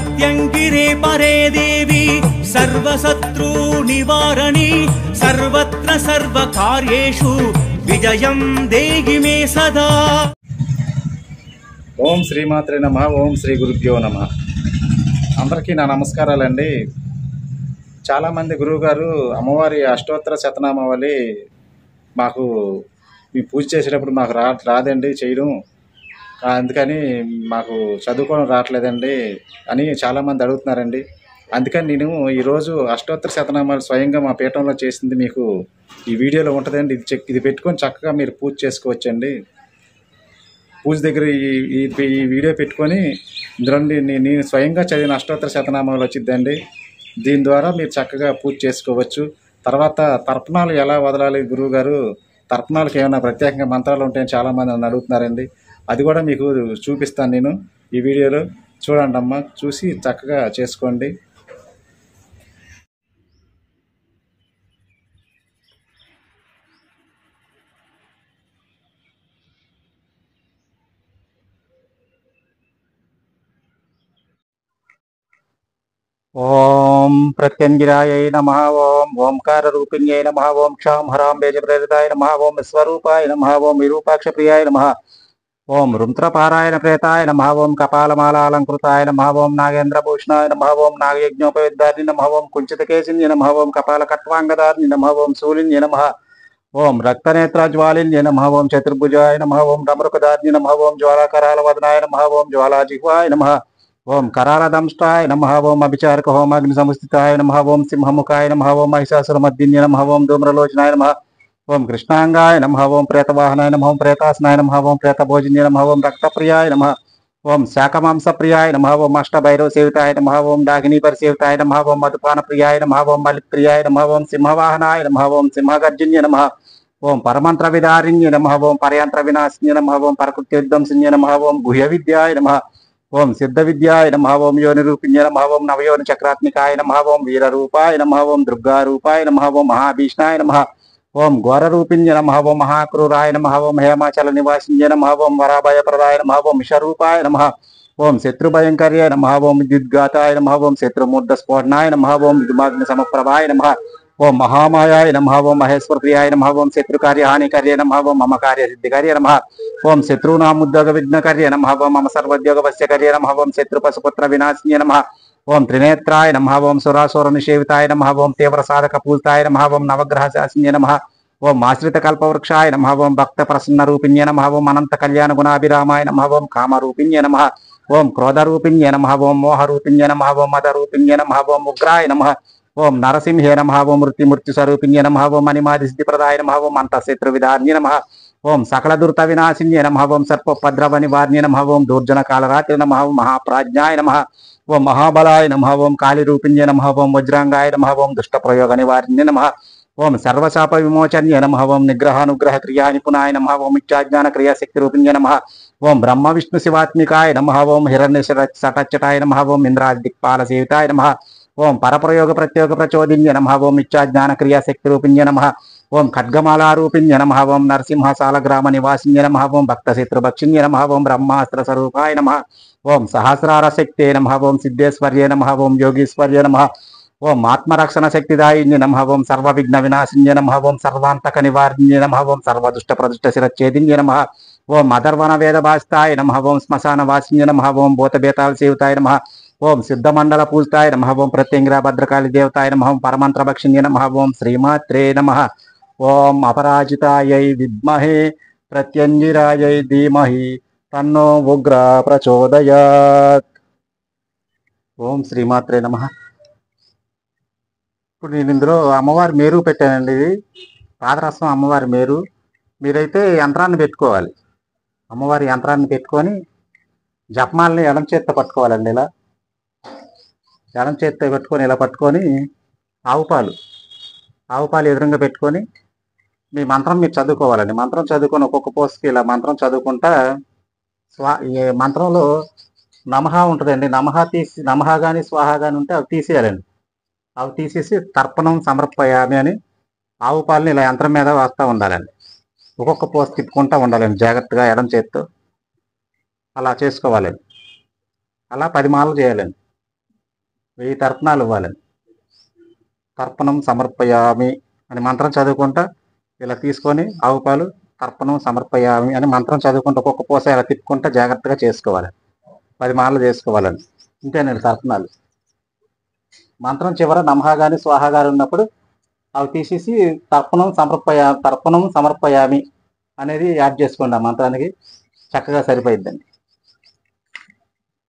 ప్రత్యంగిరే పరే దేవి సర్వశత్రు నివారణి సర్వత్ర సర్వకార్యేషు విజయం దేహి మే సదా. ఓం శ్రీమాత్రే నమః. ఓం శ్రీ గురుభ్యో నమః. అందరికీ నా నమస్కారాలండి. చాలామంది గురువుగారు అమ్మవారి అష్టోత్తర శతనామావళి మాకు మీ పూజ చేసేటప్పుడు మాకు రాదండి చేయడం, అందుకని మాకు చదువుకోవడం రావట్లేదండి అని చాలామంది అడుగుతున్నారండి. అందుకని నేను ఈరోజు అష్టోత్తర శతనామాలు స్వయంగా మా పీఠంలో చేసింది మీకు ఈ వీడియోలో ఉంటుందండి. ఇది పెట్టుకొని చక్కగా మీరు పూజ చేసుకోవచ్చండి. పూజ దగ్గర ఈ వీడియో పెట్టుకొని ఇందులో నేను స్వయంగా చదివిన అష్టోత్తర శతనామాలు వచ్చిద్దండి. దీని ద్వారా మీరు చక్కగా పూజ చేసుకోవచ్చు. తర్వాత తర్పణాలు ఎలా వదలాలి గురువుగారు, తర్పణాలకు ఏమైనా ప్రత్యేకంగా మంత్రాలు ఉంటాయని చాలామంది నన్ను అడుగుతున్నారండి. అది కూడా మీకు చూపిస్తాను నేను ఈ వీడియోలో. చూడండి అమ్మ, చూసి చక్కగా చేసుకోండి. ఓం ప్రత్యంగిరాయై నమః. ఓం ఓంకార రూపిణ్యై నమః. ఓం క్షాం హరాం బేజప్రేరితాయ నమః. ఓం విశ్వరూపాయ నమః. ఓం విరూపాక్ష ప్రియాయ నమః. ఓం రుద్రపారాయణ ప్రేతాయ నమః. ఓం కపాలమాలాలంకృతాయ నమః. ఓం నాగేంద్రభూషణాయ నమః. ఓం నాగయజ్ఞోపవిద్ధారిణి నమః. ఓం కుంచితకేశిన్య నమః. ఓం కపాలకట్వాంగదారిణి నమః. ఓం శూలిన్య నమః. ఓం రక్తనేత్రజ్వాలిన్య నమః. ఓం చతుర్భుజాయ నమః. ఓం డమరుకదారిణి నమః. ఓం జ్వాలాకరాల వదనాయ నమః. ఓం జ్వాలాజిహ్వాయ నమః. ఓం కరాళదంష్టాయ నమః. ఓం అభిచారక హోమాగ్ని సముస్థితాయ నమః. ఓం సింహముఖాయ నమః. ఓం మహిషాసురమర్దిన్య నమః. ఓం ధూమ్రలోచనాయ నమః. ఓం కృష్ణాంగాయ నమః. ఓం ప్రేతవాహనాయ నమః. ఓం ప్రేతాసనాయ నమః. ఓం ప్రేతభోజన్య నమః. ఓం రక్తప్రియాయ నమః. ఓం శాకమాంసప్రియాయ నమః. ఓం అష్టభైరవ సేవితాయ నమః. ఓం డాగినీ పరిసేవితాయ నమః. ఓం మధుపాన ప్రియాయ నమః. ఓం బలిప్రియాయ నమః. ఓం సింహవాహనాయ నమః. ఓం సింహగర్జన్య నమః. ఓం పరమంత్ర విదారిణ్య నమః. ఓం పరయంత్ర వినాశిన్య నమః. ఓం పరకృత్యుద్ధంసిన్య నమః. ఓం గుహ్య విద్యాయ నమః. ఓం సిద్ధ విద్యాయ నమః. ఓం యోని రూపిణ్య నమః. ఓం నవయోని చక్రాత్మికాయ నమః. ఓం వీరరూపాయ నమః. ఓం దుర్గారూపాయ నమః. ఓం మహాభీష్ణాయ నమః. ఓం ఘోరరూపిణ్య నమః. ఓం మహాక్రూరాయ నమః. ఓం హేమాచల నివాసిన్య నమః. ఓం వరాభయప్రదాయ నమః. ఓం విషరూపాయ నమః. ఓం శత్రుభయంకర్యాయ నమః. ఓం విద్యుద్ఘాతాయ నమః. ఓం శత్రుమూర్ధ స్ఫోటనాయ నమః. ఓం విద్యుమాగ్ని సమప్రభాయ నమః. ఓం మహామాయాయ నమః. ఓం మహేశ్వర ప్రియాయ నమః. ఓం శత్రుకార్య హానికర్య నమః. ఓం మమ కార్య సిద్ధికర్య నమః. ఓం శత్రునాముద్యోగ విఘ్నకర్య నమః. ఓం మమ సర్వోద్యోగ వశ్యకర్య నమః. ఓం శత్రుపశుపుత్ర వినాశిన్య నమః. ఓం త్రినేత్రాయ నమః. ఓం సురాసుర నిషేవితాయ నమః. ఓం తీవ్ర సాధక పూజితాయ నమః. ఓం నవగ్రహ శాసిన్య నమః. ఓం ఆశ్రిత కల్పవృక్షాయ నమః. ఓం భక్త ప్రసన్న రూపిణ్య నమః. ఓం అనంత కళ్యాణ గుణాభిరామాయ నమః. ఓం కామరూపిణ్య నమః. ఓం క్రోధరూపిణ్య నమః. ఓం మోహరూపిణ్య నమః. ఓం మదరూపిణ్య నమః. ఓం ఉగ్రాయ నమః. ఓం నరసింహే నమః. ఓం మృత్యు స్వరూపిణ్య నమః. ఓం మణిమాది సిద్ధిప్రదాయ నమః. ఓం అంతఃశత్రు విధాన్య నమః. ఓం సకల దుర్త వినాశిన్య నమః. ఓం సర్పోపద్రవ నివార్య నమః. ఓం దూర్జన కాలరాత్రి నమః. ఓం మహాప్రాజ్ఞాయ నమః. ఓం మహాబలాయ నమః. ఓం కాళీరూపిణ్య నమః. ఓం వజ్రాంగాయ నమః. ఓం దుష్ట ప్రయోగ నివార్య నమః. ఓం సర్వశాప విమోచన్య నమః. ఓం నిగ్రహానుగ్రహ క్రియా నిపుణాయ నమః. ఓం ఇచ్చాజ్ఞాన క్రియాశక్తి రూపిణ్య నమః. ఓం బ్రహ్మ విష్ణు శివాత్మికాయ నమః. ఓం హిరణ్య సటచ్చటాయ నమః. ఓం ఇంద్రాది దిక్పాల సేవితాయ నమః. ఓం పరప్రయోగ ప్రత్యోగ ప్రచోదిన్య నమః. ఓం ఇచ్చాజ్ఞాన క్రియాశక్తి రూపిణ్య నమః. ఓం ఖడ్గమాలా రూపిణ్య నమః. ఓం నరసింహశాల గ్రామ నివాసిన్య నమః. ఓం భక్త శత్రుభక్షిణ్య నమః. ఓం బ్రహ్మాస్త్ర స్వరూపాయ నమః. ఓం సహస్రార శక్తే నమః. ఓం సిద్ధేశ్వర్య నమః. ఓం యోగీశ్వర్య నమః. ఓం ఆత్మరక్షణ శక్తిదాయిన్య నమః. ఓం సర్వ విఘ్న వినాశిన్య నమః. ఓం సర్వాంతక నివారిణ్య నమః. ఓం సర్వదుష్ట ప్రదుష్ట శిరచ్ఛేదిన్య నమః. ఓం అధర్వణ వేద భాస్తాయ నమః. ఓం శ్మశాన వాసిన్య నమః. ఓం భూత బేతాళ సేవితాయ నమః. ఓం సిద్ధమండల పూజితాయ నమః. ఓం ప్రత్యంగిర భద్రకాళి దేవతాయ నమః. ఓం పరమంత్ర భక్షిణ్య నమః. ఓం శ్రీమాత్రే నమః. ఓం అపరాజితాయై విద్మహే ప్రత్యంగిరాయై ధీమహి తన్నో ఉగ్ర ప్రచోదయాత్. ఓం శ్రీమాత్రే నమః. ఇప్పుడు నేను ఇందులో అమ్మవారి మేరు పెట్టానండి. ఇది పాదరసం అమ్మవారి మేరు. మీరైతే యంత్రాన్ని పెట్టుకోవాలి. అమ్మవారి యంత్రాన్ని పెట్టుకొని జపమాలని ఎడం చేత్తో పట్టుకోవాలండి. ఇలా ఎడం చేత్తో పెట్టుకొని ఇలా పట్టుకొని ఆవు పాలు ఎదురుగా పెట్టుకొని మీ మంత్రం మీరు చదువుకోవాలండి. మంత్రం చదువుకొని ఒక్కొక్క పోస్ట్కి ఇలా మంత్రం చదువుకుంటా ఈ మంత్రంలో నమః ఉంటుందండి. నమః కానీ స్వాహ కానీ ఉంటే అవి తీసేయాలండి. అవి తీసేసి తర్పణం సమర్పయామి అని ఆవు పాలని ఇలా యంత్రం మీద వేస్తూ ఉండాలండి. ఒక్కొక్క పోస్ట్ తిప్పుకుంటూ ఉండాలండి జాగ్రత్తగా ఎడం చేత్తో. అలా చేసుకోవాలండి. అలా 10 మాలలు చేయాలండి. 1000 తర్పణాలు ఇవ్వాలండి. తర్పణం సమర్పయామి అని మంత్రం చదువుకుంటా ఇలా తీసుకొని ఆవు పాలు తర్పణం సమర్పయామి అని మంత్రం చదువుకుంటూ ఒక్కొక్క పూస ఇలా తిప్పుకుంటా జాగ్రత్తగా చేసుకోవాలి. 10 మాలలు చేసుకోవాలండి. ఇంతేనండి తర్పణాలు. మంత్రం చివర నమః గాని స్వాహ గాని ఉన్నప్పుడు అవి తీసేసి తర్పణం సమర్పయామి అనేది యాడ్ చేసుకోండి. ఆ మంత్రానికి చక్కగా సరిపోయిద్దండి.